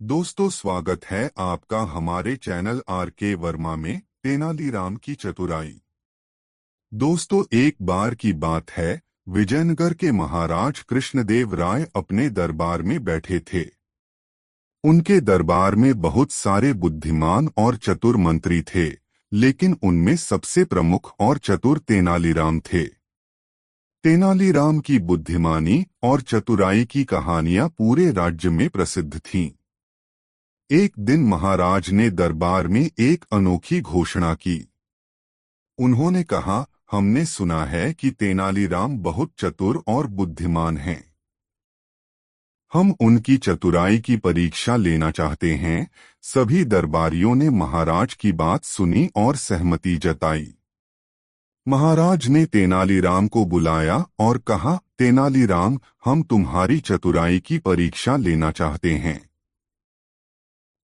दोस्तों, स्वागत है आपका हमारे चैनल आर के वर्मा में तेनालीराम की चतुराई। दोस्तों, एक बार की बात है, विजयनगर के महाराज कृष्णदेव राय अपने दरबार में बैठे थे। उनके दरबार में बहुत सारे बुद्धिमान और चतुर मंत्री थे, लेकिन उनमें सबसे प्रमुख और चतुर तेनालीराम थे। तेनालीराम की बुद्धिमानी और चतुराई की कहानियां पूरे राज्य में प्रसिद्ध थीं। एक दिन महाराज ने दरबार में एक अनोखी घोषणा की। उन्होंने कहा, हमने सुना है कि तेनालीराम बहुत चतुर और बुद्धिमान हैं। हम उनकी चतुराई की परीक्षा लेना चाहते हैं। सभी दरबारियों ने महाराज की बात सुनी और सहमति जताई। महाराज ने तेनालीराम को बुलाया और कहा, तेनालीराम, हम तुम्हारी चतुराई की परीक्षा लेना चाहते हैं।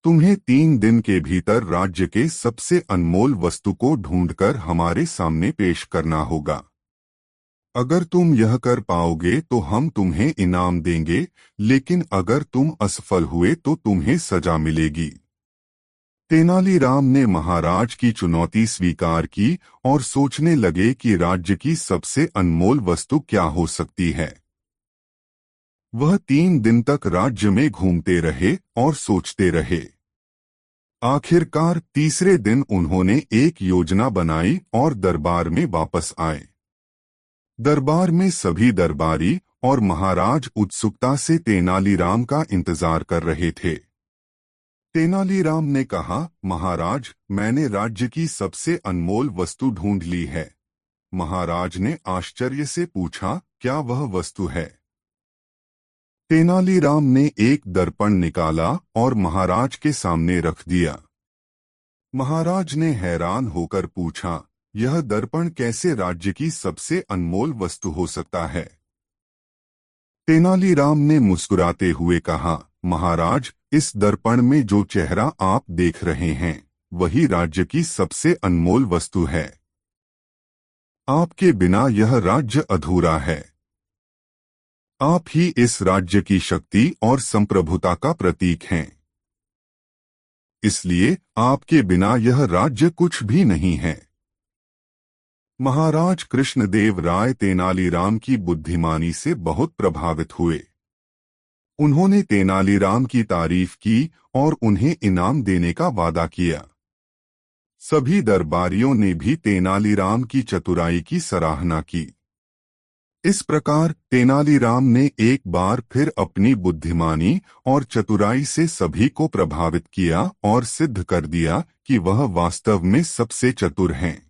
तुम्हें 3 दिन के भीतर राज्य के सबसे अनमोल वस्तु को ढूंढकर हमारे सामने पेश करना होगा। अगर तुम यह कर पाओगे तो हम तुम्हें इनाम देंगे, लेकिन अगर तुम असफल हुए तो तुम्हें सजा मिलेगी। तेनालीराम ने महाराज की चुनौती स्वीकार की और सोचने लगे कि राज्य की सबसे अनमोल वस्तु क्या हो सकती है। वह 3 दिन तक राज्य में घूमते रहे और सोचते रहे। आखिरकार तीसरे दिन उन्होंने एक योजना बनाई और दरबार में वापस आए। दरबार में सभी दरबारी और महाराज उत्सुकता से तेनालीराम का इंतजार कर रहे थे। तेनालीराम ने कहा, महाराज, मैंने राज्य की सबसे अनमोल वस्तु ढूंढ ली है। महाराज ने आश्चर्य से पूछा, क्या वह वस्तु है? तेनालीराम ने एक दर्पण निकाला और महाराज के सामने रख दिया। महाराज ने हैरान होकर पूछा, यह दर्पण कैसे राज्य की सबसे अनमोल वस्तु हो सकता है? तेनालीराम ने मुस्कुराते हुए कहा, महाराज, इस दर्पण में जो चेहरा आप देख रहे हैं, वही राज्य की सबसे अनमोल वस्तु है। आपके बिना यह राज्य अधूरा है। आप ही इस राज्य की शक्ति और संप्रभुता का प्रतीक हैं। इसलिए आपके बिना यह राज्य कुछ भी नहीं है। महाराज कृष्णदेव राय तेनालीराम की बुद्धिमानी से बहुत प्रभावित हुए। उन्होंने तेनालीराम की तारीफ की और उन्हें इनाम देने का वादा किया। सभी दरबारियों ने भी तेनालीराम की चतुराई की सराहना की। इस प्रकार तेनालीराम ने एक बार फिर अपनी बुद्धिमानी और चतुराई से सभी को प्रभावित किया और सिद्ध कर दिया कि वह वास्तव में सबसे चतुर हैं।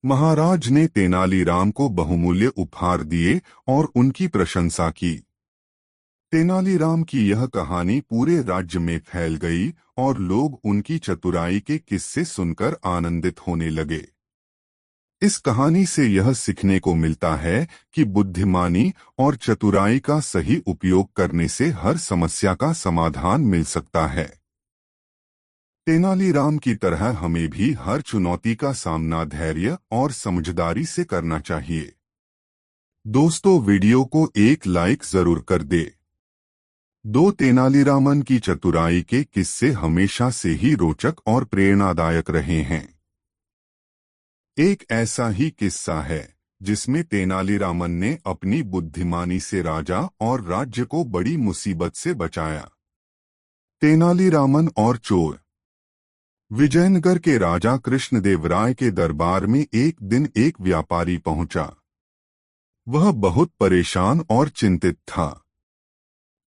महाराज ने तेनालीराम को बहुमूल्य उपहार दिए और उनकी प्रशंसा की। तेनालीराम की यह कहानी पूरे राज्य में फैल गई और लोग उनकी चतुराई के किस्से सुनकर आनंदित होने लगे। इस कहानी से यह सीखने को मिलता है कि बुद्धिमानी और चतुराई का सही उपयोग करने से हर समस्या का समाधान मिल सकता है। तेनालीराम की तरह हमें भी हर चुनौती का सामना धैर्य और समझदारी से करना चाहिए। दोस्तों, वीडियो को एक लाइक जरूर कर दे। तेनालीरामन की चतुराई के किस्से हमेशा से ही रोचक और प्रेरणादायक रहे हैं। एक ऐसा ही किस्सा है जिसमें तेनालीरामन ने अपनी बुद्धिमानी से राजा और राज्य को बड़ी मुसीबत से बचाया। तेनालीरामन और चोर। विजयनगर के राजा कृष्णदेव राय के दरबार में एक दिन एक व्यापारी पहुंचा। वह बहुत परेशान और चिंतित था।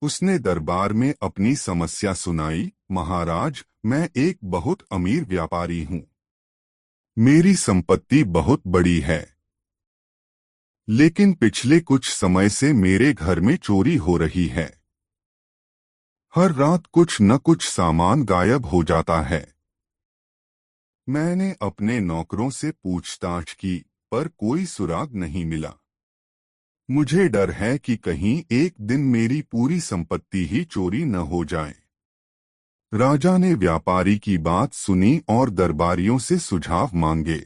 उसने दरबार में अपनी समस्या सुनाई, महाराज, मैं एक बहुत अमीर व्यापारी हूं। मेरी संपत्ति बहुत बड़ी है, लेकिन पिछले कुछ समय से मेरे घर में चोरी हो रही है। हर रात कुछ न कुछ सामान गायब हो जाता है। मैंने अपने नौकरों से पूछताछ की, पर कोई सुराग नहीं मिला। मुझे डर है कि कहीं एक दिन मेरी पूरी संपत्ति ही चोरी न हो जाए। राजा ने व्यापारी की बात सुनी और दरबारियों से सुझाव मांगे।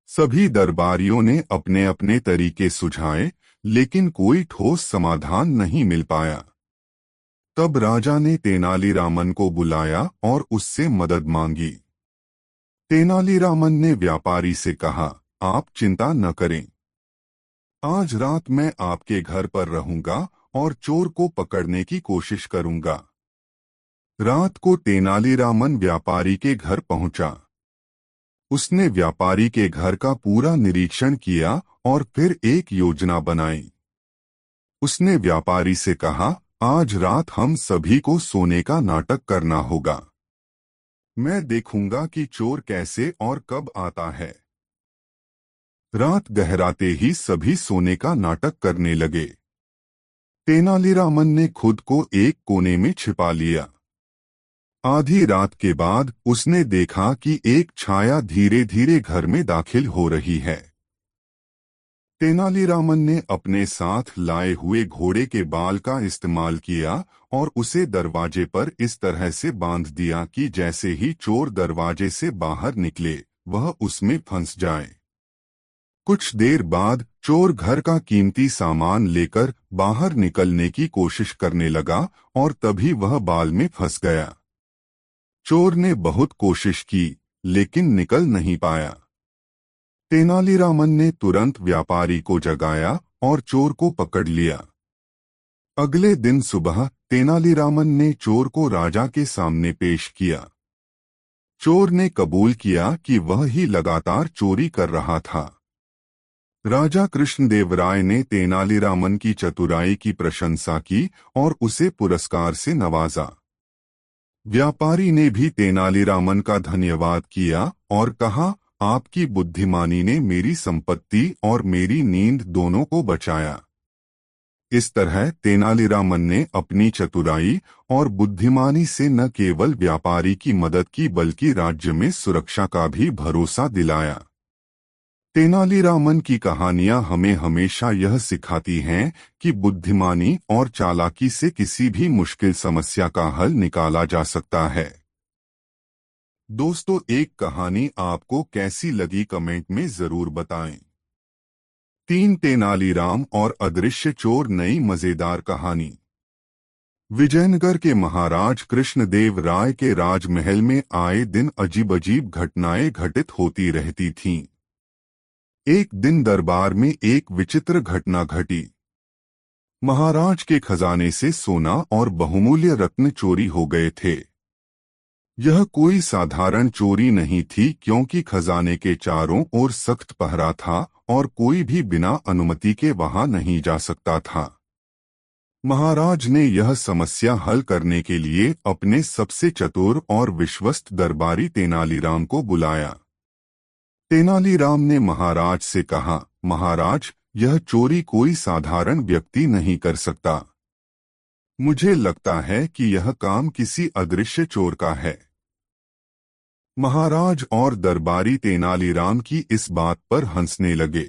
सभी दरबारियों ने अपने अपने तरीके सुझाए, लेकिन कोई ठोस समाधान नहीं मिल पाया। तब राजा ने तेनालीरामन को बुलाया और उससे मदद मांगी। तेनालीरामन ने व्यापारी से कहा, आप चिंता न करें, आज रात मैं आपके घर पर रहूंगा और चोर को पकड़ने की कोशिश करूंगा। रात को तेनालीरामन व्यापारी के घर पहुंचा। उसने व्यापारी के घर का पूरा निरीक्षण किया और फिर एक योजना बनाई। उसने व्यापारी से कहा, आज रात हम सभी को सोने का नाटक करना होगा। मैं देखूंगा कि चोर कैसे और कब आता है। रात गहराते ही सभी सोने का नाटक करने लगे। तेनालीरामन ने खुद को एक कोने में छिपा लिया। आधी रात के बाद उसने देखा कि एक छाया धीरे धीरे घर में दाखिल हो रही है। तेनालीरामन ने अपने साथ लाए हुए घोड़े के बाल का इस्तेमाल किया और उसे दरवाजे पर इस तरह से बांध दिया कि जैसे ही चोर दरवाजे से बाहर निकले वह उसमें फंस जाए। कुछ देर बाद चोर घर का कीमती सामान लेकर बाहर निकलने की कोशिश करने लगा और तभी वह बाल में फंस गया। चोर ने बहुत कोशिश की लेकिन निकल नहीं पाया। तेनालीरामन ने तुरंत व्यापारी को जगाया और चोर को पकड़ लिया। अगले दिन सुबह तेनालीरामन ने चोर को राजा के सामने पेश किया। चोर ने कबूल किया कि वह ही लगातार चोरी कर रहा था। राजा कृष्णदेवराय ने तेनालीरामन की चतुराई की प्रशंसा की और उसे पुरस्कार से नवाजा। व्यापारी ने भी तेनालीरामन का धन्यवाद किया और कहा, आपकी बुद्धिमानी ने मेरी संपत्ति और मेरी नींद दोनों को बचाया। इस तरह तेनालीरामन ने अपनी चतुराई और बुद्धिमानी से न केवल व्यापारी की मदद की बल्कि राज्य में सुरक्षा का भी भरोसा दिलाया। तेनालीरामन की कहानियां हमें हमेशा यह सिखाती हैं कि बुद्धिमानी और चालाकी से किसी भी मुश्किल समस्या का हल निकाला जा सकता है। दोस्तों, एक कहानी आपको कैसी लगी कमेंट में जरूर बताएं। 3 तेनालीराम और अदृश्य चोर नई मजेदार कहानी। विजयनगर के महाराज कृष्णदेव राय के राजमहल में आए दिन अजीब अजीब घटनाएं घटित होती रहती थीं। एक दिन दरबार में एक विचित्र घटना घटी। महाराज के खजाने से सोना और बहुमूल्य रत्न चोरी हो गए थे। यह कोई साधारण चोरी नहीं थी क्योंकि खजाने के चारों ओर सख्त पहरा था और कोई भी बिना अनुमति के वहां नहीं जा सकता था। महाराज ने यह समस्या हल करने के लिए अपने सबसे चतुर और विश्वस्त दरबारी तेनालीराम को बुलाया। तेनालीराम ने महाराज से कहा, महाराज, यह चोरी कोई साधारण व्यक्ति नहीं कर सकता। मुझे लगता है कि यह काम किसी अदृश्य चोर का है। महाराज और दरबारी तेनालीराम की इस बात पर हंसने लगे।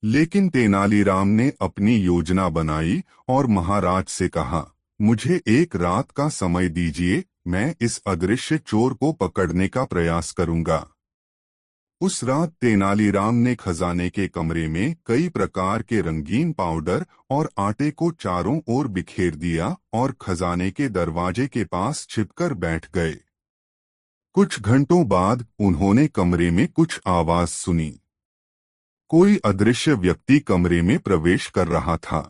लेकिन तेनालीराम ने अपनी योजना बनाई और महाराज से कहा, मुझे एक रात का समय दीजिए, मैं इस अदृश्य चोर को पकड़ने का प्रयास करूंगा। उस रात तेनालीराम ने खजाने के कमरे में कई प्रकार के रंगीन पाउडर और आटे को चारों ओर बिखेर दिया और खजाने के दरवाजे के पास छिपकर बैठ गए। कुछ घंटों बाद उन्होंने कमरे में कुछ आवाज सुनी। कोई अदृश्य व्यक्ति कमरे में प्रवेश कर रहा था।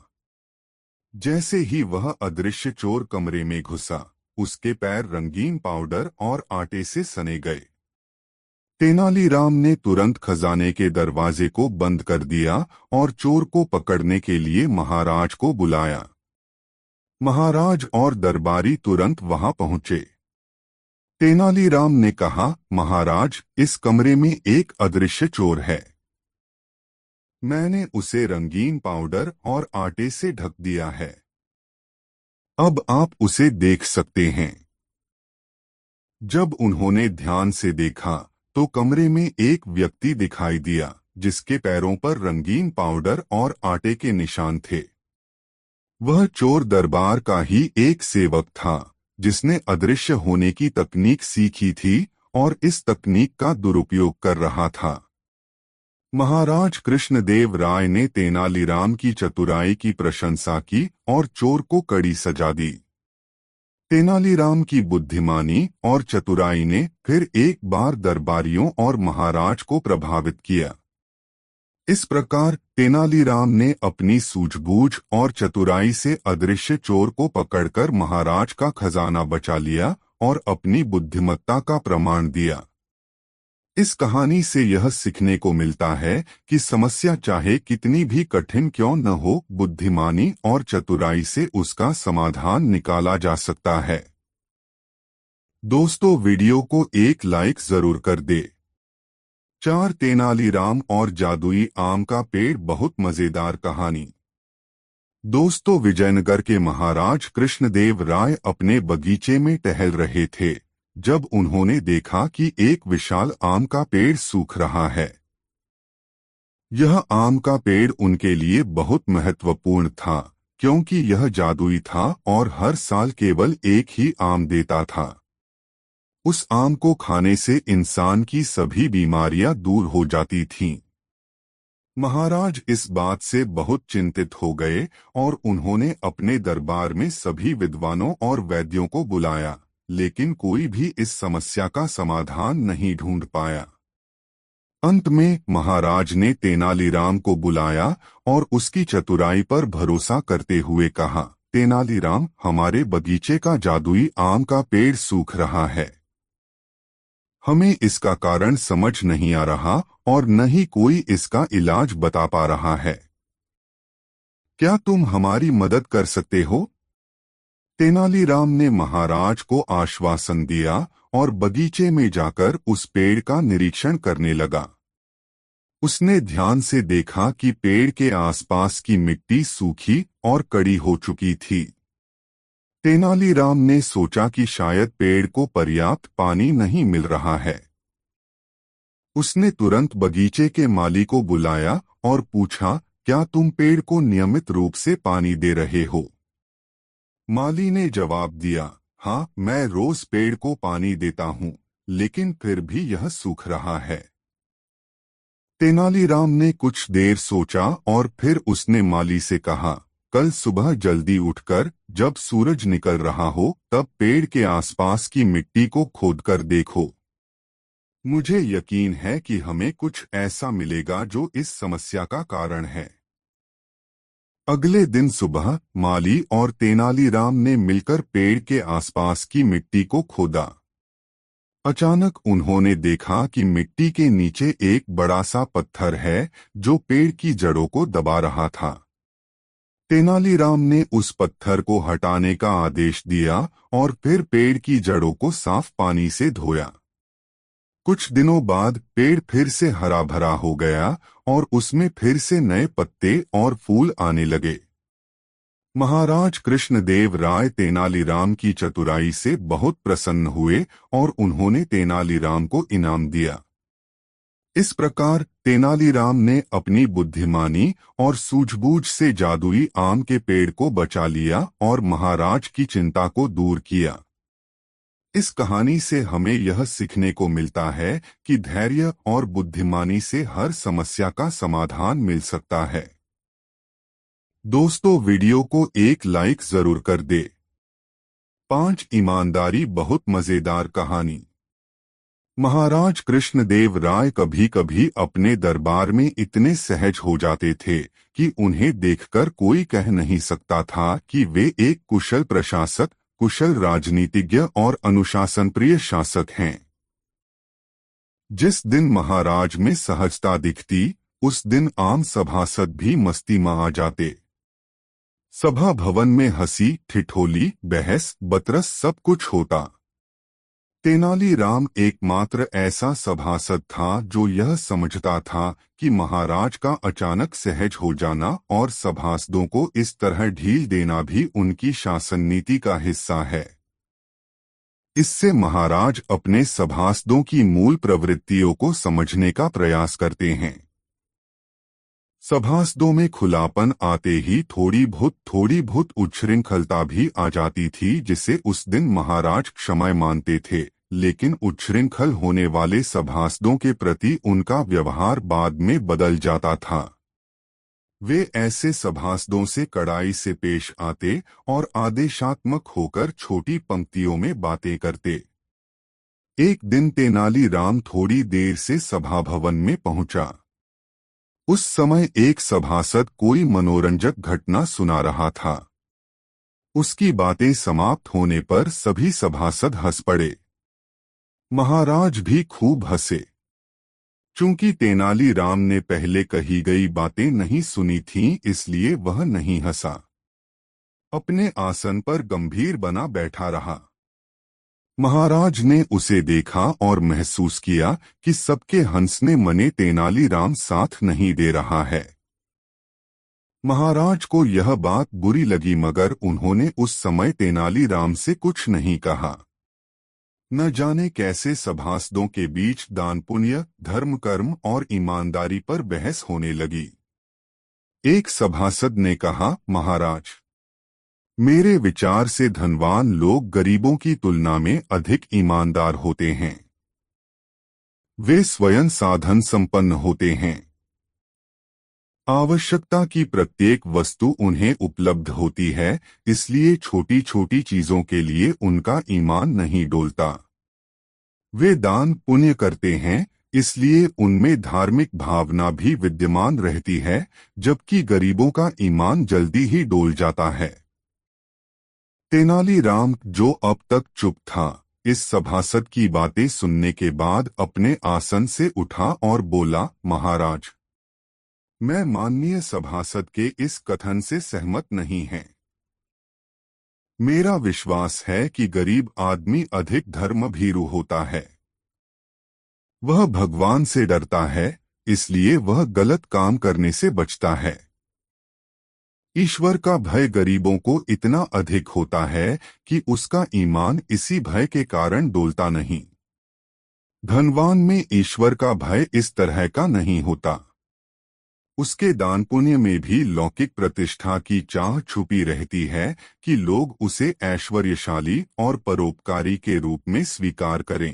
जैसे ही वह अदृश्य चोर कमरे में घुसा, उसके पैर रंगीन पाउडर और आटे से सने गए। तेनालीराम ने तुरंत खजाने के दरवाजे को बंद कर दिया और चोर को पकड़ने के लिए महाराज को बुलाया। महाराज और दरबारी तुरंत वहां पहुंचे। तेनालीराम ने कहा, महाराज, इस कमरे में एक अदृश्य चोर है। मैंने उसे रंगीन पाउडर और आटे से ढक दिया है। अब आप उसे देख सकते हैं। जब उन्होंने ध्यान से देखा तो कमरे में एक व्यक्ति दिखाई दिया जिसके पैरों पर रंगीन पाउडर और आटे के निशान थे। वह चोर दरबार का ही एक सेवक था जिसने अदृश्य होने की तकनीक सीखी थी और इस तकनीक का दुरुपयोग कर रहा था। महाराज कृष्णदेव राय ने तेनालीराम की चतुराई की प्रशंसा की और चोर को कड़ी सजा दी। तेनालीराम की बुद्धिमानी और चतुराई ने फिर एक बार दरबारियों और महाराज को प्रभावित किया। इस प्रकार तेनालीराम ने अपनी सूझबूझ और चतुराई से अदृश्य चोर को पकड़कर महाराज का खजाना बचा लिया और अपनी बुद्धिमत्ता का प्रमाण दिया। इस कहानी से यह सीखने को मिलता है कि समस्या चाहे कितनी भी कठिन क्यों न हो, बुद्धिमानी और चतुराई से उसका समाधान निकाला जा सकता है। दोस्तों, वीडियो को एक लाइक जरूर कर दे। 4 तेनालीराम और जादुई आम का पेड़ बहुत मजेदार कहानी। दोस्तों, विजयनगर के महाराज कृष्णदेव राय अपने बगीचे में टहल रहे थे जब उन्होंने देखा कि एक विशाल आम का पेड़ सूख रहा है। यह आम का पेड़ उनके लिए बहुत महत्वपूर्ण था क्योंकि यह जादुई था और हर साल केवल एक ही आम देता था। उस आम को खाने से इंसान की सभी बीमारियां दूर हो जाती थीं। महाराज इस बात से बहुत चिंतित हो गए और उन्होंने अपने दरबार में सभी विद्वानों और वैद्यों को बुलाया, लेकिन कोई भी इस समस्या का समाधान नहीं ढूंढ पाया। अंत में महाराज ने तेनालीराम को बुलाया और उसकी चतुराई पर भरोसा करते हुए कहा, तेनालीराम, हमारे बगीचे का जादुई आम का पेड़ सूख रहा है। हमें इसका कारण समझ नहीं आ रहा और न ही कोई इसका इलाज बता पा रहा है। क्या तुम हमारी मदद कर सकते हो? तेनालीराम ने महाराज को आश्वासन दिया और बगीचे में जाकर उस पेड़ का निरीक्षण करने लगा। उसने ध्यान से देखा कि पेड़ के आसपास की मिट्टी सूखी और कड़ी हो चुकी थी। तेनालीराम ने सोचा कि शायद पेड़ को पर्याप्त पानी नहीं मिल रहा है। उसने तुरंत बगीचे के माली को बुलाया और पूछा, क्या तुम पेड़ को नियमित रूप से पानी दे रहे हो? माली ने जवाब दिया, हाँ, मैं रोज पेड़ को पानी देता हूँ, लेकिन फिर भी यह सूख रहा है। तेनालीराम ने कुछ देर सोचा और फिर उसने माली से कहा, कल सुबह जल्दी उठकर जब सूरज निकल रहा हो तब पेड़ के आसपास की मिट्टी को खोदकर देखो। मुझे यकीन है कि हमें कुछ ऐसा मिलेगा जो इस समस्या का कारण है। अगले दिन सुबह माली और तेनालीराम ने मिलकर पेड़ के आसपास की मिट्टी को खोदा। अचानक उन्होंने देखा कि मिट्टी के नीचे एक बड़ा सा पत्थर है जो पेड़ की जड़ों को दबा रहा था। तेनालीराम ने उस पत्थर को हटाने का आदेश दिया और फिर पेड़ की जड़ों को साफ पानी से धोया। कुछ दिनों बाद पेड़ फिर से हरा भरा हो गया और उसमें फिर से नए पत्ते और फूल आने लगे। महाराज कृष्णदेव राय तेनालीराम की चतुराई से बहुत प्रसन्न हुए और उन्होंने तेनालीराम को इनाम दिया। इस प्रकार तेनालीराम ने अपनी बुद्धिमानी और सूझबूझ से जादुई आम के पेड़ को बचा लिया और महाराज की चिंता को दूर किया। इस कहानी से हमें यह सीखने को मिलता है कि धैर्य और बुद्धिमानी से हर समस्या का समाधान मिल सकता है। दोस्तों, वीडियो को एक लाइक जरूर कर दे। 5 ईमानदारी बहुत मजेदार कहानी। महाराज कृष्णदेव राय कभी कभी अपने दरबार में इतने सहज हो जाते थे कि उन्हें देखकर कोई कह नहीं सकता था कि वे एक कुशल प्रशासक, कुशल राजनीतिज्ञ और अनुशासनप्रिय शासक हैं। जिस दिन महाराज में सहजता दिखती, उस दिन आम सभासद भी मस्ती में आ जाते। सभा भवन में हंसी, ठिठोली, बहस, बतरस सब कुछ होता। तेनालीराम एकमात्र ऐसा सभासद था जो यह समझता था कि महाराज का अचानक सहज हो जाना और सभासदों को इस तरह ढील देना भी उनकी शासन नीति का हिस्सा है। इससे महाराज अपने सभासदों की मूल प्रवृत्तियों को समझने का प्रयास करते हैं। सभासदों में खुलापन आते ही थोड़ी बहुत उच्छृंखलता भी आ जाती थी, जिसे उस दिन महाराज क्षमा मानते थे, लेकिन उच्छृंखल होने वाले सभासदों के प्रति उनका व्यवहार बाद में बदल जाता था। वे ऐसे सभासदों से कड़ाई से पेश आते और आदेशात्मक होकर छोटी पंक्तियों में बातें करते। एक दिन तेनालीराम थोड़ी देर से सभा भवन में पहुंचा। उस समय एक सभासद कोई मनोरंजक घटना सुना रहा था। उसकी बातें समाप्त होने पर सभी सभासद हंस पड़े। महाराज भी खूब हंसे। चूंकि तेनालीराम ने पहले कही गई बातें नहीं सुनी थीं, इसलिए वह नहीं हंसा। अपने आसन पर गंभीर बना बैठा रहा। महाराज ने उसे देखा और महसूस किया कि सबके हंसने मने तेनालीराम साथ नहीं दे रहा है। महाराज को यह बात बुरी लगी, मगर उन्होंने उस समय तेनालीराम से कुछ नहीं कहा। न जाने कैसे सभासदों के बीच दान पुण्य, धर्म कर्म और ईमानदारी पर बहस होने लगी। एक सभासद ने कहा, महाराज, मेरे विचार से धनवान लोग गरीबों की तुलना में अधिक ईमानदार होते हैं। वे स्वयं साधन संपन्न होते हैं। आवश्यकता की प्रत्येक वस्तु उन्हें उपलब्ध होती है, इसलिए छोटी छोटी चीजों के लिए उनका ईमान नहीं डोलता। वे दान पुण्य करते हैं, इसलिए उनमें धार्मिक भावना भी विद्यमान रहती है, जबकि गरीबों का ईमान जल्दी ही डोल जाता है। तेनालीराम, जो अब तक चुप था, इस सभासद की बातें सुनने के बाद अपने आसन से उठा और बोला, महाराज, मैं माननीय सभासद के इस कथन से सहमत नहीं है। मेरा विश्वास है कि गरीब आदमी अधिक धर्मभीरू होता है। वह भगवान से डरता है, इसलिए वह गलत काम करने से बचता है। ईश्वर का भय गरीबों को इतना अधिक होता है कि उसका ईमान इसी भय के कारण डोलता नहीं। धनवान में ईश्वर का भय इस तरह का नहीं होता। उसके दान पुण्य में भी लौकिक प्रतिष्ठा की चाह छुपी रहती है कि लोग उसे ऐश्वर्यशाली और परोपकारी के रूप में स्वीकार करें।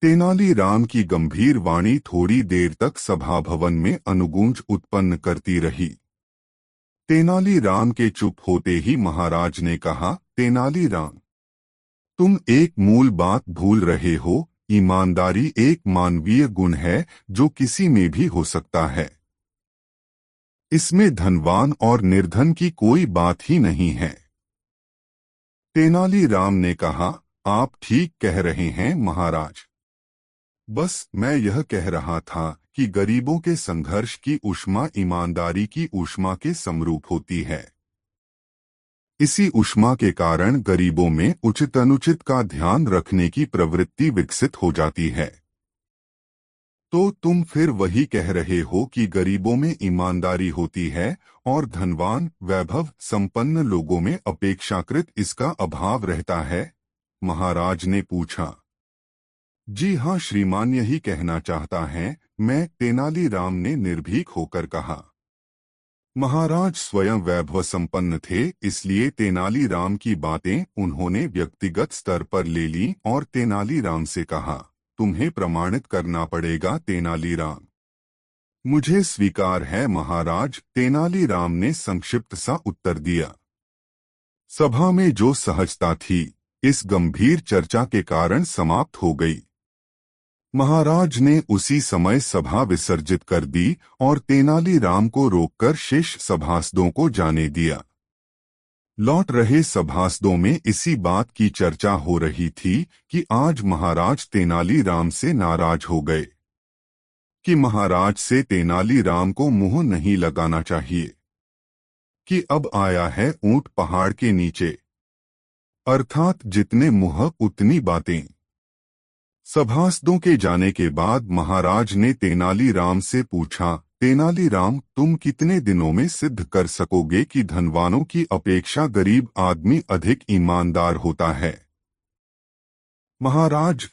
तेनालीराम की गंभीर वाणी थोड़ी देर तक सभा भवन में अनुगूंज उत्पन्न करती रही। तेनालीराम के चुप होते ही महाराज ने कहा, तेनालीराम, तुम एक मूल बात भूल रहे हो। ईमानदारी एक मानवीय गुण है जो किसी में भी हो सकता है। इसमें धनवान और निर्धन की कोई बात ही नहीं है। तेनालीराम ने कहा, आप ठीक कह रहे हैं महाराज। बस मैं यह कह रहा था कि गरीबों के संघर्ष की ऊष्मा ईमानदारी की ऊष्मा के समरूप होती है। इसी ऊष्मा के कारण गरीबों में उचित अनुचित का ध्यान रखने की प्रवृत्ति विकसित हो जाती है। तो तुम फिर वही कह रहे हो कि गरीबों में ईमानदारी होती है और धनवान, वैभव संपन्न लोगों में अपेक्षाकृत इसका अभाव रहता है? महाराज ने पूछा। जी हाँ श्रीमान, यही कहना चाहता है मैं, तेनालीराम ने निर्भीक होकर कहा। महाराज स्वयं वैभव संपन्न थे, इसलिए तेनालीराम की बातें उन्होंने व्यक्तिगत स्तर पर ले ली और तेनालीराम से कहा, तुम्हें प्रमाणित करना पड़ेगा तेनालीराम। मुझे स्वीकार है महाराज, तेनालीराम ने संक्षिप्त सा उत्तर दिया। सभा में जो सहजता थी, इस गंभीर चर्चा के कारण समाप्त हो गई। महाराज ने उसी समय सभा विसर्जित कर दी और तेनालीराम को रोककर शेष सभासदों को जाने दिया। लौट रहे सभासदों में इसी बात की चर्चा हो रही थी कि आज महाराज तेनालीराम से नाराज हो गए, कि महाराज से तेनालीराम को मुंह नहीं लगाना चाहिए, कि अब आया है ऊंट पहाड़ के नीचे, अर्थात जितने मुंह उतनी बातें। सभासदों के जाने के बाद महाराज ने तेनालीराम से पूछा, तेनालीराम, तुम कितने दिनों में सिद्ध कर सकोगे कि धनवानों की अपेक्षा गरीब आदमी अधिक ईमानदार होता है? महाराज,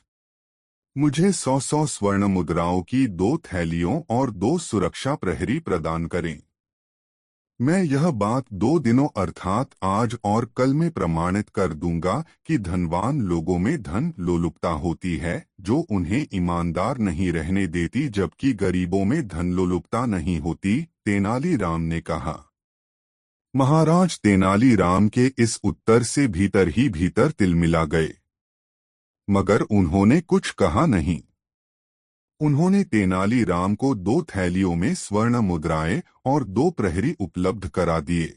मुझे 100 स्वर्ण मुद्राओं की 2 थैलियों और 2 सुरक्षा प्रहरी प्रदान करें। मैं यह बात 2 दिनों अर्थात आज और कल में प्रमाणित कर दूंगा कि धनवान लोगों में धन लोलुपता होती है जो उन्हें ईमानदार नहीं रहने देती, जबकि गरीबों में धन लोलुपता नहीं होती। तेनालीराम ने कहा। महाराज तेनालीराम के इस उत्तर से भीतर ही भीतर तिलमिला गए, मगर उन्होंने कुछ कहा नहीं। उन्होंने तेनालीराम को 2 थैलियों में स्वर्ण मुद्राएं और 2 प्रहरी उपलब्ध करा दिए।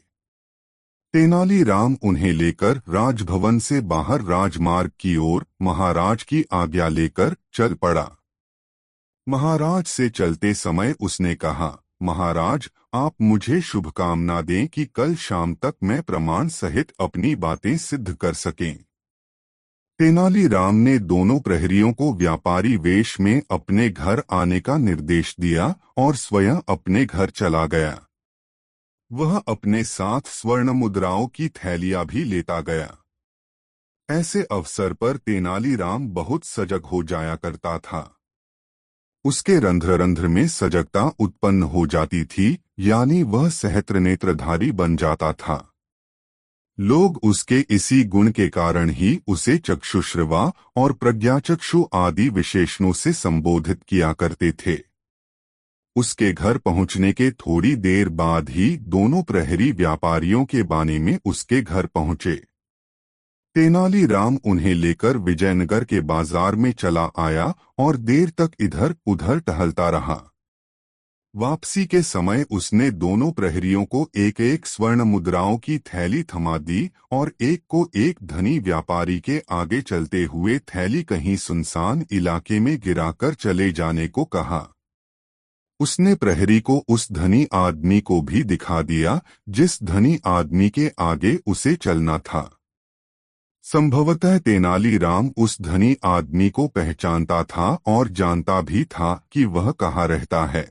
तेनालीराम उन्हें लेकर राजभवन से बाहर राजमार्ग की ओर महाराज की आज्ञा लेकर चल पड़ा। महाराज से चलते समय उसने कहा, महाराज, आप मुझे शुभकामना दें कि कल शाम तक मैं प्रमाण सहित अपनी बातें सिद्ध कर सकें। तेनालीराम ने दोनों प्रहरियों को व्यापारी वेश में अपने घर आने का निर्देश दिया और स्वयं अपने घर चला गया। वह अपने साथ स्वर्ण मुद्राओं की थैलियां भी लेता गया। ऐसे अवसर पर तेनालीराम बहुत सजग हो जाया करता था। उसके रंध्र रंध्र में सजगता उत्पन्न हो जाती थी, यानी वह सहस्त्र नेत्रधारी बन जाता था। लोग उसके इसी गुण के कारण ही उसे चक्षुश्रवा और प्रज्ञाचक्षु आदि विशेषणों से संबोधित किया करते थे। उसके घर पहुंचने के थोड़ी देर बाद ही दोनों प्रहरी व्यापारियों के बाने में उसके घर पहुंचे। तेनालीराम उन्हें लेकर विजयनगर के बाजार में चला आया और देर तक इधर उधर टहलता रहा। वापसी के समय उसने दोनों प्रहरियों को एक एक स्वर्ण मुद्राओं की थैली थमा दी और एक को एक धनी व्यापारी के आगे चलते हुए थैली कहीं सुनसान इलाके में गिराकर चले जाने को कहा। उसने प्रहरी को उस धनी आदमी को भी दिखा दिया जिस धनी आदमी के आगे उसे चलना था। संभवतः तेनालीराम उस धनी आदमी को पहचानता था और जानता भी था कि वह कहाँ रहता है।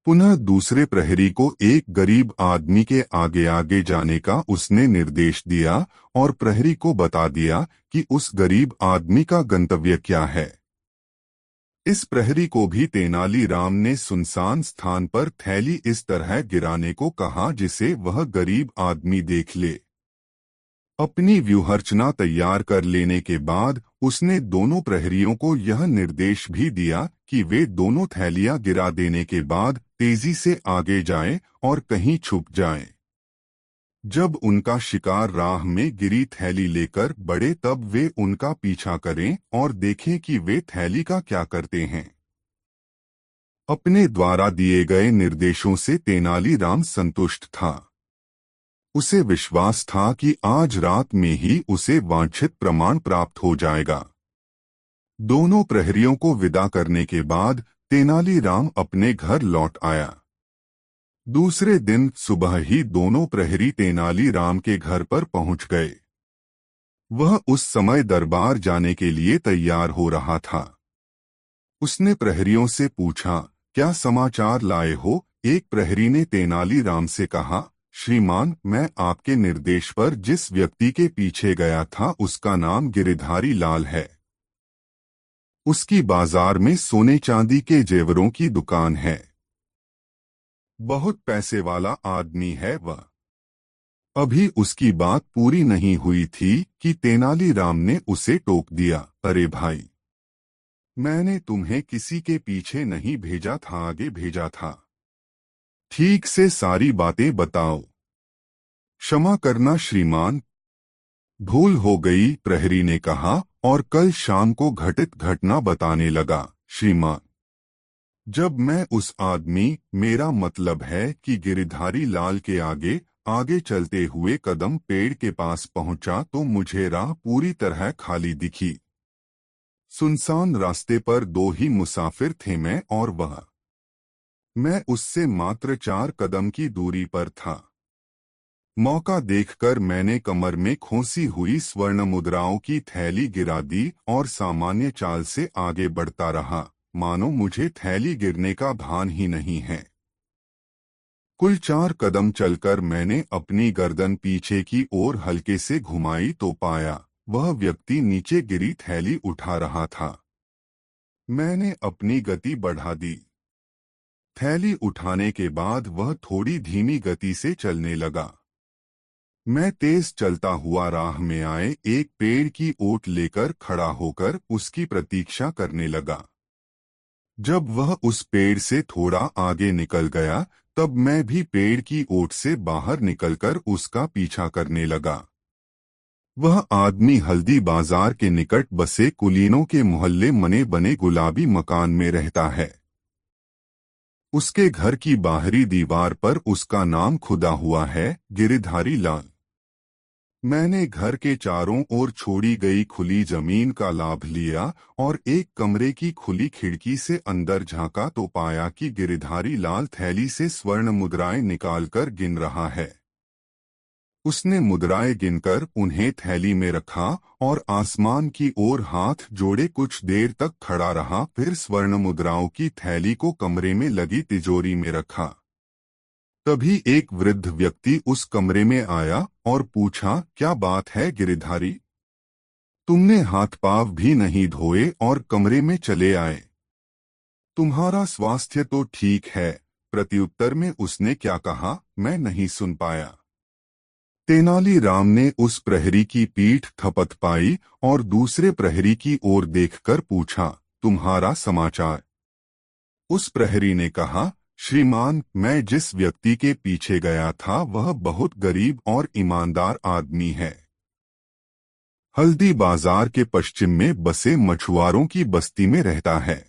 पुनः दूसरे प्रहरी को एक गरीब आदमी के आगे आगे जाने का उसने निर्देश दिया और प्रहरी को बता दिया कि उस गरीब आदमी का गंतव्य क्या है। इस प्रहरी को भी तेनालीराम ने सुनसान स्थान पर थैली इस तरह गिराने को कहा जिसे वह गरीब आदमी देख ले। अपनी व्यूहरचना तैयार कर लेने के बाद उसने दोनों प्रहरियों को यह निर्देश भी दिया कि वे दोनों थैलियां गिरा देने के बाद तेजी से आगे जाएं और कहीं छुप जाएं। जब उनका शिकार राह में गिरी थैली लेकर बढ़े तब वे उनका पीछा करें और देखें कि वे थैली का क्या करते हैं। अपने द्वारा दिए गए निर्देशों से तेनालीराम संतुष्ट था। उसे विश्वास था कि आज रात में ही उसे वांछित प्रमाण प्राप्त हो जाएगा। दोनों प्रहरियों को विदा करने के बाद तेनालीराम अपने घर लौट आया। दूसरे दिन सुबह ही दोनों प्रहरी तेनालीराम के घर पर पहुंच गए। वह उस समय दरबार जाने के लिए तैयार हो रहा था। उसने प्रहरियों से पूछा, क्या समाचार लाए हो? एक प्रहरी ने तेनालीराम से कहा, श्रीमान, मैं आपके निर्देश पर जिस व्यक्ति के पीछे गया था उसका नाम गिरिधारी लाल है। उसकी बाजार में सोने चांदी के जेवरों की दुकान है। बहुत पैसे वाला आदमी है वह। अभी उसकी बात पूरी नहीं हुई थी कि तेनालीराम ने उसे टोक दिया, अरे भाई, मैंने तुम्हें किसी के पीछे नहीं भेजा था, आगे भेजा था। ठीक से सारी बातें बताओ। क्षमा करना श्रीमान, भूल हो गई, प्रहरी ने कहा और कल शाम को घटित घटना बताने लगा। श्रीमान, जब मैं उस आदमी, मेरा मतलब है कि गिरिधारी लाल के आगे आगे चलते हुए कदम पेड़ के पास पहुंचा तो मुझे राह पूरी तरह खाली दिखी। सुनसान रास्ते पर 2 ही मुसाफिर थे, मैं और वह। मैं उससे मात्र 4 कदम की दूरी पर था। मौका देखकर मैंने कमर में खोसी हुई स्वर्ण मुद्राओं की थैली गिरा दी और सामान्य चाल से आगे बढ़ता रहा, मानो मुझे थैली गिरने का भान ही नहीं है। कुल 4 कदम चलकर मैंने अपनी गर्दन पीछे की ओर हल्के से घुमाई तो पाया वह व्यक्ति नीचे गिरी थैली उठा रहा था। मैंने अपनी गति बढ़ा दी। थैली उठाने के बाद वह थोड़ी धीमी गति से चलने लगा। मैं तेज चलता हुआ राह में आए एक पेड़ की ओट लेकर खड़ा होकर उसकी प्रतीक्षा करने लगा। जब वह उस पेड़ से थोड़ा आगे निकल गया, तब मैं भी पेड़ की ओट से बाहर निकलकर उसका पीछा करने लगा। वह आदमी हल्दी बाजार के निकट बसे कुलीनों के मोहल्ले मने बने गुलाबी मकान में रहता है। उसके घर की बाहरी दीवार पर उसका नाम खुदा हुआ है, गिरधारी लाल। मैंने घर के चारों ओर छोड़ी गई खुली जमीन का लाभ लिया और एक कमरे की खुली खिड़की से अंदर झांका तो पाया कि गिरधारी लाल थैली से स्वर्ण मुद्राएं निकालकर गिन रहा है। उसने मुद्राएं गिनकर उन्हें थैली में रखा और आसमान की ओर हाथ जोड़े कुछ देर तक खड़ा रहा, फिर स्वर्ण मुद्राओं की थैली को कमरे में लगी तिजोरी में रखा। तभी एक वृद्ध व्यक्ति उस कमरे में आया और पूछा, क्या बात है गिरधारी? तुमने हाथ पांव भी नहीं धोए और कमरे में चले आए। तुम्हारा स्वास्थ्य तो ठीक है। प्रत्युत्तर में उसने क्या कहा, मैं नहीं सुन पाया। तेनालीराम ने उस प्रहरी की पीठ थपथपाई और दूसरे प्रहरी की ओर देखकर पूछा, तुम्हारा समाचार? उस प्रहरी ने कहा, श्रीमान, मैं जिस व्यक्ति के पीछे गया था वह बहुत गरीब और ईमानदार आदमी है। हल्दी बाजार के पश्चिम में बसे मछुआरों की बस्ती में रहता है।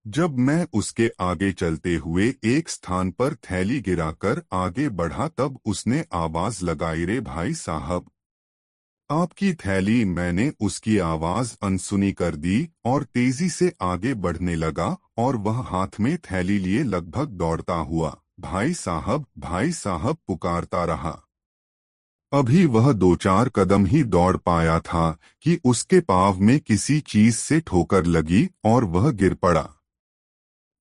जब मैं उसके आगे चलते हुए एक स्थान पर थैली गिराकर आगे बढ़ा तब उसने आवाज लगाई, रे भाई साहब, आपकी थैली। मैंने उसकी आवाज अनसुनी कर दी और तेजी से आगे बढ़ने लगा और वह हाथ में थैली लिए लगभग दौड़ता हुआ भाई साहब पुकारता रहा। अभी वह 2-4 कदम ही दौड़ पाया था कि उसके पांव में किसी चीज से ठोकर लगी और वह गिर पड़ा।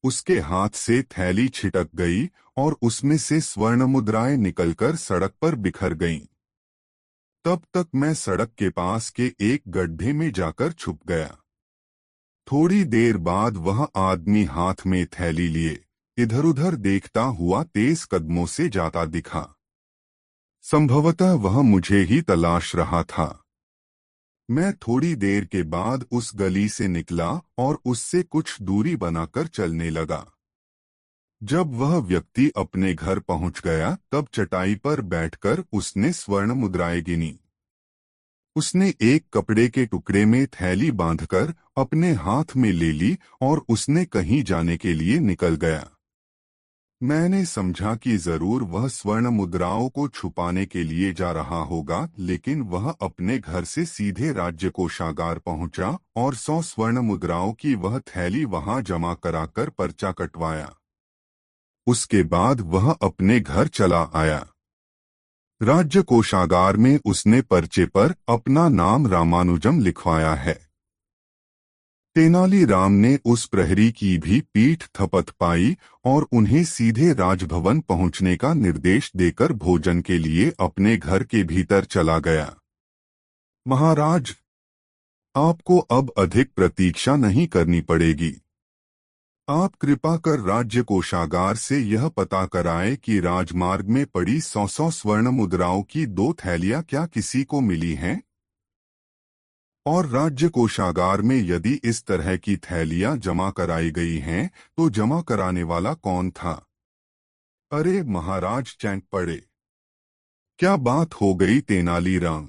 उसके हाथ से थैली छिटक गई और उसमें से स्वर्ण मुद्राएं निकलकर सड़क पर बिखर गईं। तब तक मैं सड़क के पास के एक गड्ढे में जाकर छुप गया। थोड़ी देर बाद वह आदमी हाथ में थैली लिए इधर-उधर देखता हुआ तेज कदमों से जाता दिखा। संभवतः वह मुझे ही तलाश रहा था। मैं थोड़ी देर के बाद उस गली से निकला और उससे कुछ दूरी बनाकर चलने लगा। जब वह व्यक्ति अपने घर पहुंच गया तब चटाई पर बैठकर उसने स्वर्ण मुद्राएं गिनी। उसने एक कपड़े के टुकड़े में थैली बांधकर अपने हाथ में ले ली और उसने कहीं जाने के लिए निकल गया। मैंने समझा कि जरूर वह स्वर्ण मुद्राओं को छुपाने के लिए जा रहा होगा, लेकिन वह अपने घर से सीधे राज्य कोषागार पहुंचा और 100 स्वर्ण मुद्राओं की वह थैली वहां जमा कराकर पर्चा कटवाया। उसके बाद वह अपने घर चला आया। राज्य कोषागार में उसने पर्चे पर अपना नाम रामानुजम लिखवाया है। तेनालीराम ने उस प्रहरी की भी पीठ थपथपाई और उन्हें सीधे राजभवन पहुंचने का निर्देश देकर भोजन के लिए अपने घर के भीतर चला गया। महाराज, आपको अब अधिक प्रतीक्षा नहीं करनी पड़ेगी। आप कृपा कर राज्य कोषागार से यह पता कराएं कि राजमार्ग में पड़ी 100 स्वर्ण मुद्राओं की 2 थैलियां क्या किसी को मिली हैं? और राज्य कोषागार में यदि इस तरह की थैलियां जमा कराई गई हैं, तो जमा कराने वाला कौन था? अरे महाराज चैंक पड़े। क्या बात हो गई तेनालीराम?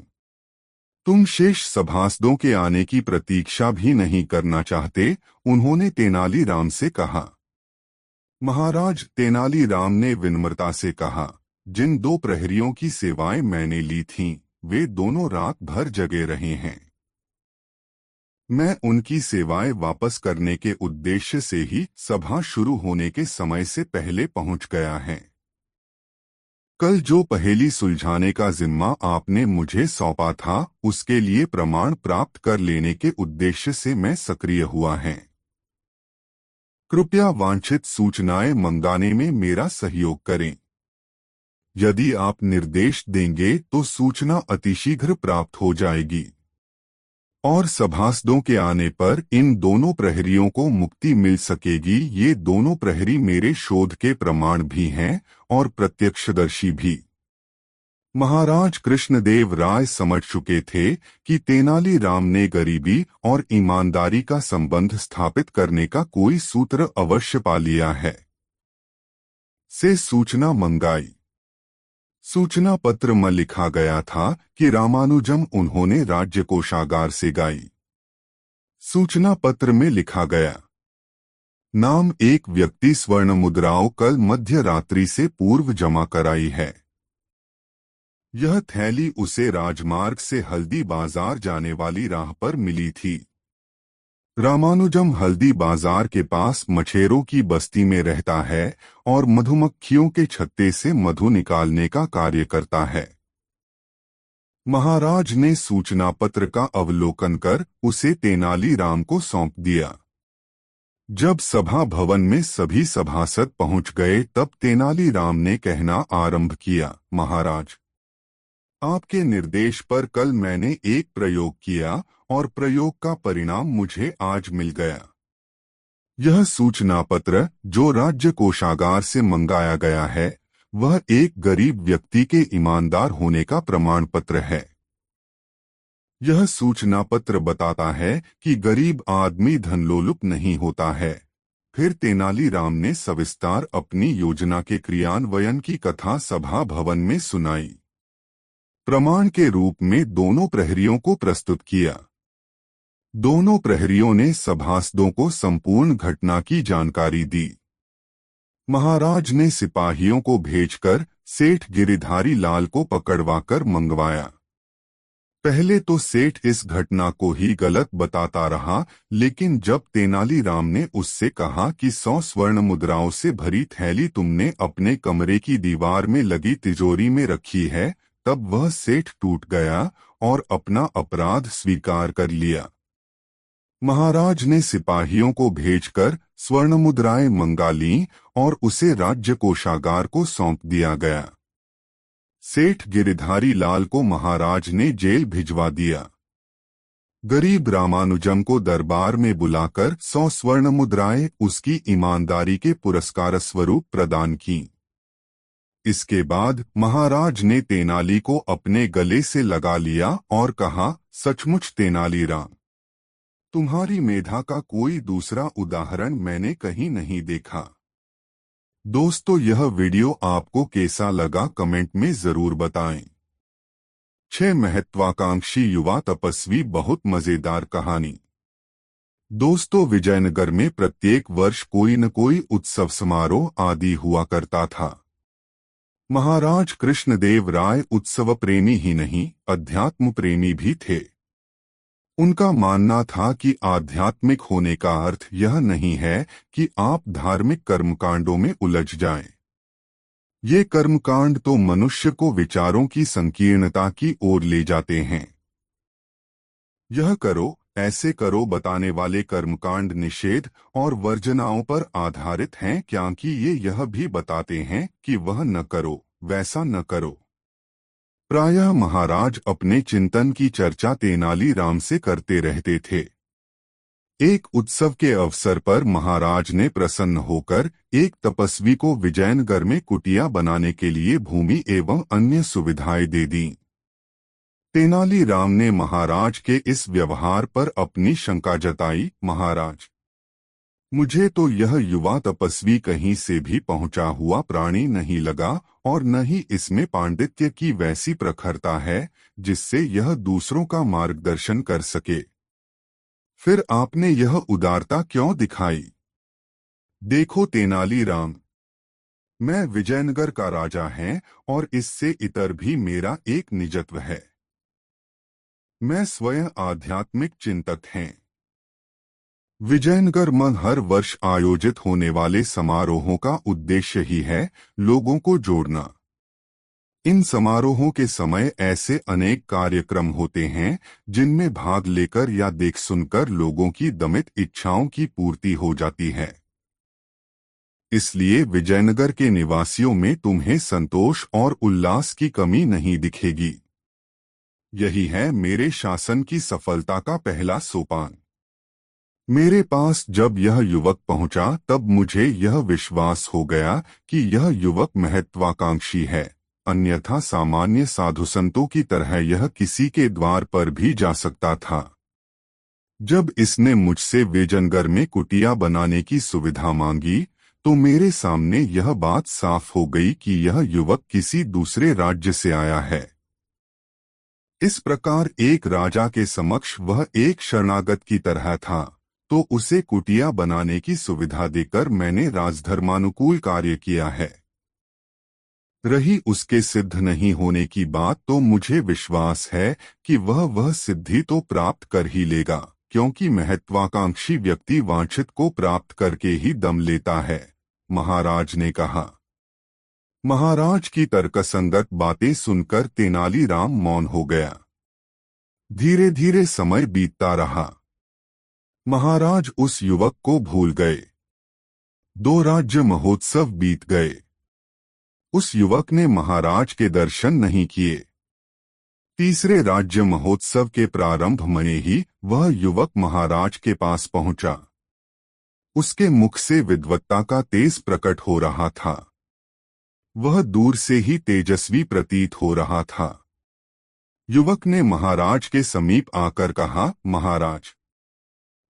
तुम शेष सभासदों के आने की प्रतीक्षा भी नहीं करना चाहते? उन्होंने तेनालीराम से कहा। महाराज, तेनालीराम ने विनम्रता से कहा, जिन 2 प्रहरियों की सेवाएं मैंने ली थीं, वे दोनों रात भर जगे रहे हैं। मैं उनकी सेवाएं वापस करने के उद्देश्य से ही सभा शुरू होने के समय से पहले पहुंच गया है। कल जो पहेली सुलझाने का जिम्मा आपने मुझे सौंपा था, उसके लिए प्रमाण प्राप्त कर लेने के उद्देश्य से मैं सक्रिय हुआ है। कृपया वांछित सूचनाएं मंगाने में मेरा सहयोग करें। यदि आप निर्देश देंगे तो सूचना अतिशीघ्र प्राप्त हो जाएगी और सभासदों के आने पर इन दोनों प्रहरियों को मुक्ति मिल सकेगी। ये दोनों प्रहरी मेरे शोध के प्रमाण भी हैं और प्रत्यक्षदर्शी भी। महाराज कृष्णदेव राय समझ चुके थे कि तेनालीराम ने गरीबी और ईमानदारी का संबंध स्थापित करने का कोई सूत्र अवश्य पा लिया है। से सूचना मंगाई। सूचना पत्र में लिखा गया था कि रामानुजम उन्होंने राज्य कोषागार से गाई। सूचना पत्र में लिखा गया नाम एक व्यक्ति स्वर्ण मुद्राओं कल मध्य रात्रि से पूर्व जमा कराई है। यह थैली उसे राजमार्ग से हल्दी बाजार जाने वाली राह पर मिली थी। रामानुजम हल्दी बाजार के पास मछेरों की बस्ती में रहता है और मधुमक्खियों के छत्ते से मधु निकालने का कार्य करता है। महाराज ने सूचना पत्र का अवलोकन कर उसे तेनालीराम को सौंप दिया। जब सभा भवन में सभी सभासद पहुंच गए तब तेनालीराम ने कहना आरंभ किया, महाराज, आपके निर्देश पर कल मैंने एक प्रयोग किया और प्रयोग का परिणाम मुझे आज मिल गया। यह सूचना पत्र जो राज्य कोषागार से मंगाया गया है वह एक गरीब व्यक्ति के ईमानदार होने का प्रमाण पत्र है। यह सूचना पत्र बताता है कि गरीब आदमी धनलोलुप नहीं होता है। फिर तेनालीराम ने सविस्तार अपनी योजना के क्रियान्वयन की कथा सभा भवन में सुनाई। प्रमाण के रूप में दोनों प्रहरियों को प्रस्तुत किया। दोनों प्रहरियों ने सभासदों को संपूर्ण घटना की जानकारी दी। महाराज ने सिपाहियों को भेजकर सेठ गिरिधारी लाल को पकड़वाकर मंगवाया। पहले तो सेठ इस घटना को ही गलत बताता रहा, लेकिन जब तेनालीराम ने उससे कहा कि 100 स्वर्ण मुद्राओं से भरी थैली तुमने अपने कमरे की दीवार में लगी तिजोरी में रखी है, तब वह सेठ टूट गया और अपना अपराध स्वीकार कर लिया। महाराज ने सिपाहियों को भेजकर स्वर्ण मुद्राएं मंगा लीं और उसे राज्य कोषागार को सौंप दिया गया। सेठ गिरिधारी लाल को महाराज ने जेल भिजवा दिया। गरीब रामानुजम को दरबार में बुलाकर 100 स्वर्ण मुद्राएं उसकी ईमानदारी के पुरस्कार स्वरूप प्रदान की। इसके बाद महाराज ने तेनाली को अपने गले से लगा लिया और कहा, सचमुच तेनालीराम, तुम्हारी मेधा का कोई दूसरा उदाहरण मैंने कहीं नहीं देखा। दोस्तों, यह वीडियो आपको कैसा लगा कमेंट में जरूर बताएं। 6 महत्वाकांक्षी युवा तपस्वी बहुत मजेदार कहानी। दोस्तों, विजयनगर में प्रत्येक वर्ष कोई न कोई उत्सव समारोह आदि हुआ करता था। महाराज कृष्णदेव राय उत्सव प्रेमी ही नहीं, अध्यात्म प्रेमी भी थे। उनका मानना था कि आध्यात्मिक होने का अर्थ यह नहीं है कि आप धार्मिक कर्मकांडों में उलझ जाएं। ये कर्मकांड तो मनुष्य को विचारों की संकीर्णता की ओर ले जाते हैं। यह करो, ऐसे करो बताने वाले कर्मकांड निषेध और वर्जनाओं पर आधारित हैं, क्योंकि ये यह भी बताते हैं कि वह न करो, वैसा न करो। प्रायः महाराज अपने चिंतन की चर्चा तेनालीराम से करते रहते थे। एक उत्सव के अवसर पर महाराज ने प्रसन्न होकर एक तपस्वी को विजयनगर में कुटिया बनाने के लिए भूमि एवं अन्य सुविधाएं दे दी। तेनालीराम ने महाराज के इस व्यवहार पर अपनी शंका जताई, महाराज, मुझे तो यह युवा तपस्वी कहीं से भी पहुंचा हुआ प्राणी नहीं लगा और न ही इसमें पांडित्य की वैसी प्रखरता है जिससे यह दूसरों का मार्गदर्शन कर सके। फिर आपने यह उदारता क्यों दिखाई? देखो तेनालीराम, मैं विजयनगर का राजा हैं और इससे इतर भी मेरा एक निजत्व है। मैं स्वयं आध्यात्मिक चिंतक हैं। विजयनगर में हर वर्ष आयोजित होने वाले समारोहों का उद्देश्य ही है लोगों को जोड़ना। इन समारोहों के समय ऐसे अनेक कार्यक्रम होते हैं जिनमें भाग लेकर या देख सुनकर लोगों की दमित इच्छाओं की पूर्ति हो जाती है। इसलिए विजयनगर के निवासियों में तुम्हें संतोष और उल्लास की कमी नहीं दिखेगी। यही है मेरे शासन की सफलता का पहला सोपान। मेरे पास जब यह युवक पहुंचा तब मुझे यह विश्वास हो गया कि यह युवक महत्वाकांक्षी है, अन्यथा सामान्य साधुसंतों की तरह यह किसी के द्वार पर भी जा सकता था। जब इसने मुझसे विजयनगर में कुटिया बनाने की सुविधा मांगी तो मेरे सामने यह बात साफ हो गई कि यह युवक किसी दूसरे राज्य से आया है। इस प्रकार एक राजा के समक्ष वह एक शरणागत की तरह था, तो उसे कुटिया बनाने की सुविधा देकर मैंने राजधर्मानुकूल कार्य किया है। रही उसके सिद्ध नहीं होने की बात, तो मुझे विश्वास है कि वह सिद्धि तो प्राप्त कर ही लेगा, क्योंकि महत्वाकांक्षी व्यक्ति वांछित को प्राप्त करके ही दम लेता है, महाराज ने कहा। महाराज की तर्कसंगत बातें सुनकर तेनालीराम मौन हो गया। धीरे धीरे समय बीतता रहा। महाराज उस युवक को भूल गए। 2 राज्य महोत्सव बीत गए। उस युवक ने महाराज के दर्शन नहीं किए। तीसरे राज्य महोत्सव के प्रारंभ में ही वह युवक महाराज के पास पहुंचा। उसके मुख से विद्वत्ता का तेज प्रकट हो रहा था। वह दूर से ही तेजस्वी प्रतीत हो रहा था। युवक ने महाराज के समीप आकर कहा, महाराज,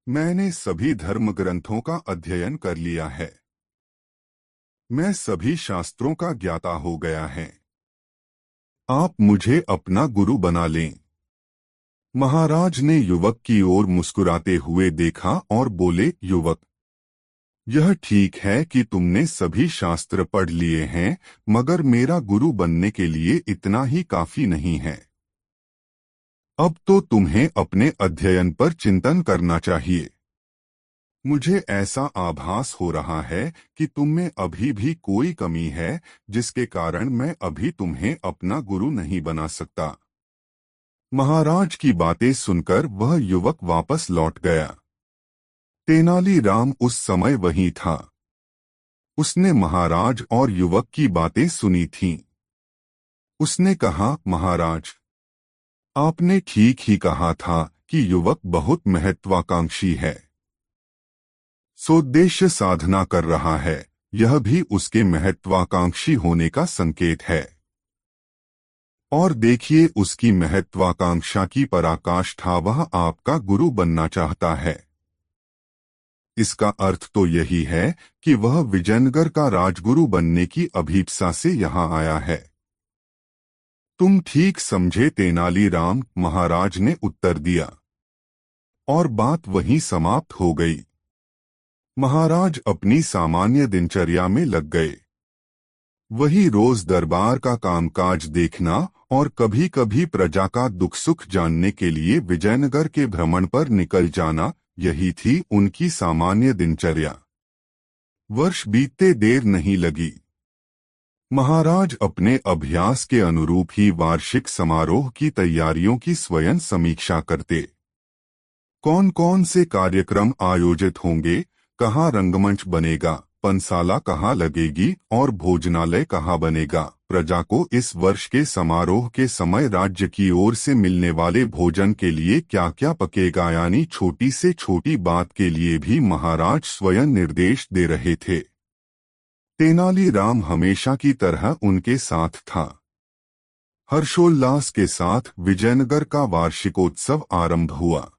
मैंने सभी धर्म ग्रंथों का अध्ययन कर लिया है। मैं सभी शास्त्रों का ज्ञाता हो गया है। आप मुझे अपना गुरु बना लें। महाराज ने युवक की ओर मुस्कुराते हुए देखा और बोले, युवक, यह ठीक है कि तुमने सभी शास्त्र पढ़ लिए हैं, मगर मेरा गुरु बनने के लिए इतना ही काफी नहीं है। अब तो तुम्हें अपने अध्ययन पर चिंतन करना चाहिए। मुझे ऐसा आभास हो रहा है कि तुम में अभी भी कोई कमी है, जिसके कारण मैं अभी तुम्हें अपना गुरु नहीं बना सकता। महाराज की बातें सुनकर वह युवक वापस लौट गया। तेनालीराम उस समय वहीं था। उसने महाराज और युवक की बातें सुनी थीं। उसने कहा, महाराज, आपने ठीक ही कहा था कि युवक बहुत महत्वाकांक्षी है। सोद्देश्य साधना कर रहा है, यह भी उसके महत्वाकांक्षी होने का संकेत है। और देखिए, उसकी महत्वाकांक्षा की पराकाष्ठा, वह आपका गुरु बनना चाहता है। इसका अर्थ तो यही है कि वह विजयनगर का राजगुरु बनने की अभीप्सा से यहाँ आया है। तुम ठीक समझे तेनालीराम, महाराज ने उत्तर दिया। और बात वहीं समाप्त हो गई। महाराज अपनी सामान्य दिनचर्या में लग गए। वही रोज दरबार का कामकाज देखना और कभी कभी प्रजा का दुख सुख जानने के लिए विजयनगर के भ्रमण पर निकल जाना, यही थी उनकी सामान्य दिनचर्या। वर्ष बीतते देर नहीं लगी। महाराज अपने अभ्यास के अनुरूप ही वार्षिक समारोह की तैयारियों की स्वयं समीक्षा करते। कौन कौन से कार्यक्रम आयोजित होंगे, कहाँ रंगमंच बनेगा, पंसाला कहाँ लगेगी और भोजनालय कहाँ बनेगा, प्रजा को इस वर्ष के समारोह के समय राज्य की ओर से मिलने वाले भोजन के लिए क्या क्या पकेगा, यानी छोटी से छोटी बात के लिए भी महाराज स्वयं निर्देश दे रहे थे। तेनालीराम हमेशा की तरह उनके साथ था। हर्षोल्लास के साथ विजयनगर का वार्षिकोत्सव आरंभ हुआ।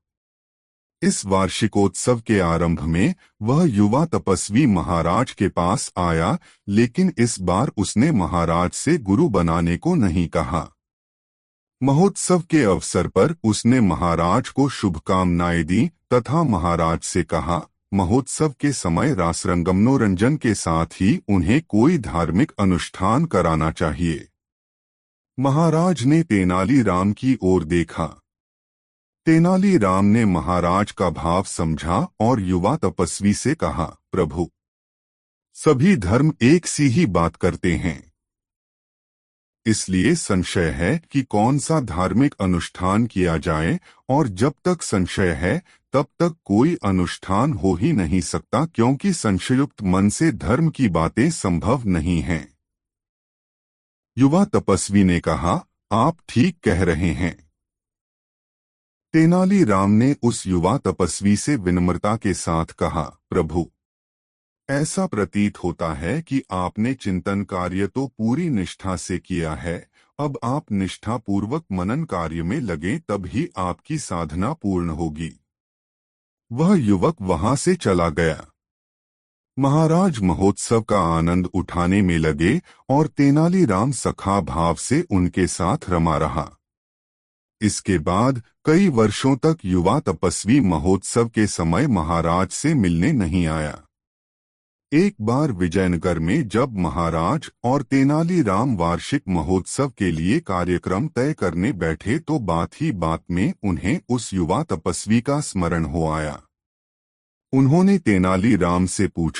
इस वार्षिकोत्सव के आरंभ में वह युवा तपस्वी महाराज के पास आया, लेकिन इस बार उसने महाराज से गुरु बनाने को नहीं कहा। महोत्सव के अवसर पर उसने महाराज को शुभकामनाएं दी तथा महाराज से कहा, महोत्सव के समय रासरंगम मनोरंजन के साथ ही उन्हें कोई धार्मिक अनुष्ठान कराना चाहिए। महाराज ने तेनालीराम की ओर देखा। तेनालीराम ने महाराज का भाव समझा और युवा तपस्वी से कहा, प्रभु, सभी धर्म एक सी ही बात करते हैं, इसलिए संशय है कि कौन सा धार्मिक अनुष्ठान किया जाए, और जब तक संशय है तब तक कोई अनुष्ठान हो ही नहीं सकता, क्योंकि संशयुक्त मन से धर्म की बातें संभव नहीं हैं। युवा तपस्वी ने कहा, आप ठीक कह रहे हैं। तेनालीराम ने उस युवा तपस्वी से विनम्रता के साथ कहा, प्रभु, ऐसा प्रतीत होता है कि आपने चिंतन कार्य तो पूरी निष्ठा से किया है, अब आप निष्ठापूर्वक मनन कार्य में लगे तब ही आपकी साधना पूर्ण होगी। वह युवक वहां से चला गया। महाराज महोत्सव का आनंद उठाने में लगे और तेनालीराम सखा भाव से उनके साथ रमा रहा। इसके बाद कई वर्षों तक युवा तपस्वी महोत्सव के समय महाराज से मिलने नहीं आया। एक बार विजयनगर में जब महाराज और तेनालीराम वार्षिक महोत्सव के लिए कार्यक्रम तय करने बैठे तो बात ही बात में उन्हें उस युवा तपस्वी का स्मरण हो आया। उन्होंने तेनालीराम से पूछा,